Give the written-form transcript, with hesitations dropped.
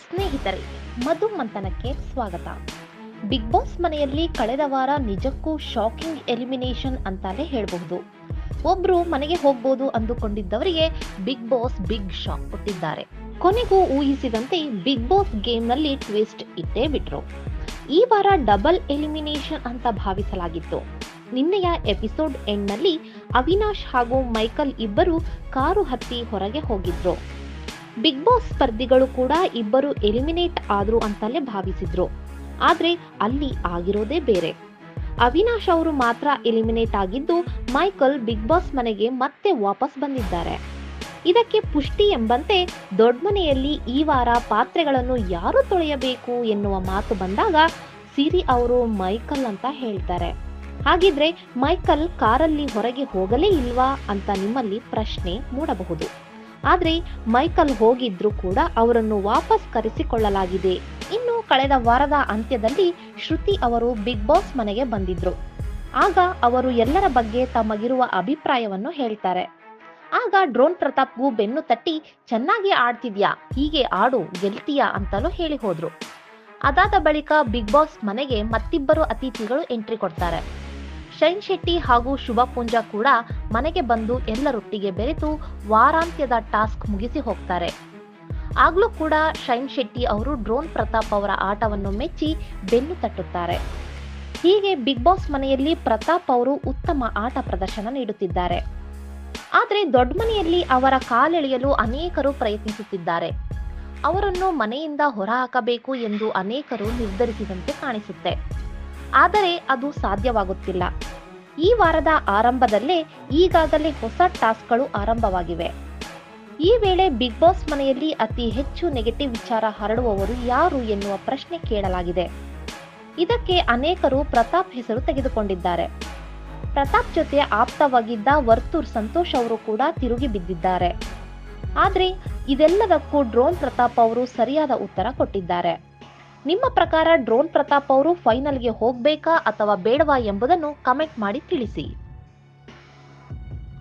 ಸ್ನೇಹಿತರೆ, ಮಧು ಮಂಥನಕ್ಕೆ ಸ್ವಾಗತ. Big boss ಮನೆಯಲ್ಲಿ ಕಳೆದ ವಾರ ನಿಜಕ್ಕೂ ಶಾಕಿಂಗ್ ಎಲಿಮಿನೇಷನ್ ಅಂತಾನೆ ಹೇಳಬಹುದು. ಒಬ್ರು ಮನೆಗೆ ಹೋಗ್ಬೋದು ಅಂದುಕೊಂಡಿದ್ದವರಿಗೆ ಬಿಗ್ ಬಾಸ್ ಬಿಗ್ ಶಾಕ್ ಕೊಟ್ಟಿದ್ದಾರೆ. ಕೊನೆಗೂ ಊಹಿಸಿದಂತೆ ಬಿಗ್ ಬಾಸ್ ಗೇಮ್ ನಲ್ಲಿ ಟ್ವಿಸ್ಟ್ ಇಟ್ಟೇ ಬಿಟ್ರು. ಈ ವಾರ ಡಬಲ್ ಎಲಿಮಿನೇಷನ್ ಅಂತ ಭಾವಿಸಲಾಗಿತ್ತು. ನಿನ್ನೆಯ ಎಪಿಸೋಡ್ ಎಂಡ್ ನಲ್ಲಿ ಅವಿನಾಶ್ ಹಾಗೂ ಮೈಕಲ್ ಇಬ್ಬರು ಕಾರು ಹತ್ತಿ ಹೊರಗೆ ಹೋಗಿದ್ರು. ಬಿಗ್ ಬಾಸ್ ಸ್ಪರ್ಧಿಗಳು ಕೂಡ ಇಬ್ಬರು ಎಲಿಮಿನೇಟ್ ಆದ್ರು ಅಂತಲೇ ಭಾವಿಸಿದ್ರು. ಆದ್ರೆ ಅಲ್ಲಿ ಆಗಿರೋದೇ ಬೇರೆ. ಅವಿನಾಶ್ ಅವರು ಮಾತ್ರ ಎಲಿಮಿನೇಟ್ ಆಗಿದ್ದು, ಮೈಕಲ್ ಬಿಗ್ ಬಾಸ್ ಮನೆಗೆ ಮತ್ತೆ ವಾಪಸ್ ಬಂದಿದ್ದಾರೆ. ಇದಕ್ಕೆ ಪುಷ್ಟಿ ಎಂಬಂತೆ ದೊಡ್ಡ ಮನೆಯಲ್ಲಿ ಈ ವಾರ ಪಾತ್ರೆಗಳನ್ನು ಯಾರು ತೊಳೆಯಬೇಕು ಎನ್ನುವ ಮಾತು ಬಂದಾಗ ಸಿರಿ ಅವರು ಮೈಕಲ್ ಅಂತ ಹೇಳ್ತಾರೆ. ಹಾಗಿದ್ರೆ ಮೈಕಲ್ ಕಾರಲ್ಲಿ ಹೊರಗೆ ಹೋಗಲೇ ಇಲ್ವಾ ಅಂತ ನಿಮ್ಮಲ್ಲಿ ಪ್ರಶ್ನೆ ಮೂಡಬಹುದು. ಆದ್ರೆ ಮೈಕಲ್ ಹೋಗಿದ್ರು ಕೂಡ ಅವರನ್ನು ವಾಪಸ್ ಕರೆಸಿಕೊಳ್ಳಲಾಗಿದೆ. ಇನ್ನು ಕಳೆದ ವಾರದ ಅಂತ್ಯದಲ್ಲಿ ಶ್ರುತಿ ಅವರು ಬಿಗ್ ಬಾಸ್ ಮನೆಗೆ ಬಂದಿದ್ರು. ಆಗ ಅವರು ಎಲ್ಲರ ಬಗ್ಗೆ ತಮಗಿರುವ ಅಭಿಪ್ರಾಯವನ್ನು ಹೇಳ್ತಾರೆ. ಆಗ ಡ್ರೋನ್ ಪ್ರತಾಪ್ಗೂ ಬೆನ್ನು ತಟ್ಟಿ ಚೆನ್ನಾಗಿ ಆಡ್ತಿದ್ಯಾ, ಹೀಗೆ ಆಡು, ಗೆಲ್ತೀಯಾ ಅಂತಲೂ ಹೇಳಿ ಹೋದ್ರು. ಅದಾದ ಬಳಿಕ ಬಿಗ್ ಬಾಸ್ ಮನೆಗೆ ಮತ್ತಿಬ್ಬರು ಅತಿಥಿಗಳು ಎಂಟ್ರಿ ಕೊಡ್ತಾರೆ. ಶೈನ್ ಶೆಟ್ಟಿ ಹಾಗೂ ಶುಭ ಪೂಂಜಾ ಕೂಡ ಮನೆಗೆ ಬಂದು ಎಲ್ಲರೊಟ್ಟಿಗೆ ಬೆರೆತು ವಾರಾಂತ್ಯದ ಟಾಸ್ಕ್ ಮುಗಿಸಿ ಹೋಗ್ತಾರೆ. ಆಗ್ಲೂ ಕೂಡ ಶೈನ್ ಶೆಟ್ಟಿ ಅವರು ಡ್ರೋನ್ ಪ್ರತಾಪ್ ಅವರ ಆಟವನ್ನು ಮೆಚ್ಚಿ ಬೆನ್ನು ತಟ್ಟುತ್ತಾರೆ. ಹೀಗೆ ಬಿಗ್ ಬಾಸ್ ಮನೆಯಲ್ಲಿ ಪ್ರತಾಪ್ ಅವರು ಉತ್ತಮ ಆಟ ಪ್ರದರ್ಶನ ನೀಡುತ್ತಿದ್ದಾರೆ. ಆದ್ರೆ ದೊಡ್ಡ ಮನೆಯಲ್ಲಿ ಅವರ ಕಾಲೆಳೆಯಲು ಅನೇಕರು ಪ್ರಯತ್ನಿಸುತ್ತಿದ್ದಾರೆ. ಅವರನ್ನು ಮನೆಯಿಂದ ಹೊರಹಾಕಬೇಕು ಎಂದು ಅನೇಕರು ನಿರ್ಧರಿಸಿದಂತೆ ಕಾಣಿಸುತ್ತೆ. ಆದರೆ ಅದು ಸಾಧ್ಯವಾಗುತ್ತಿಲ್ಲ. ಈ ವಾರದ ಆರಂಭದಲ್ಲೇ ಈಗಾಗಲೇ ಹೊಸ ಟಾಸ್ಕ್ಗಳು ಆರಂಭವಾಗಿವೆ. ಈ ವೇಳೆ ಬಿಗ್ ಬಾಸ್ ಮನೆಯಲ್ಲಿ ಅತಿ ಹೆಚ್ಚು ನೆಗೆಟಿವ್ ವಿಚಾರ ಹರಡುವವರು ಯಾರು ಎನ್ನುವ ಪ್ರಶ್ನೆ ಕೇಳಲಾಗಿದೆ. ಇದಕ್ಕೆ ಅನೇಕರು ಪ್ರತಾಪ್ ಹೆಸರು ತೆಗೆದುಕೊಂಡಿದ್ದಾರೆ. ಪ್ರತಾಪ್ ಜೊತೆ ಆಪ್ತವಾಗಿದ್ದ ವರ್ತೂರ್ ಸಂತೋಷ್ ಅವರು ಕೂಡ ತಿರುಗಿ ಬಿದ್ದಿದ್ದಾರೆ. ಆದ್ರೆ ಇದೆಲ್ಲದಕ್ಕೂ ಡ್ರೋನ್ ಪ್ರತಾಪ್ ಅವರು ಸರಿಯಾದ ಉತ್ತರ ಕೊಟ್ಟಿದ್ದಾರೆ. ನಿಮ್ಮ ಪ್ರಕಾರ ಡ್ರೋನ್ ಪ್ರತಾಪ್ ಅವರು ಫೈನಲ್ಗೆ ಹೋಗ್ಬೇಕಾ ಅಥವಾ ಬೇಡವಾ ಎಂಬುದನ್ನು ಕಮೆಂಟ್ ಮಾಡಿ ತಿಳಿಸಿ.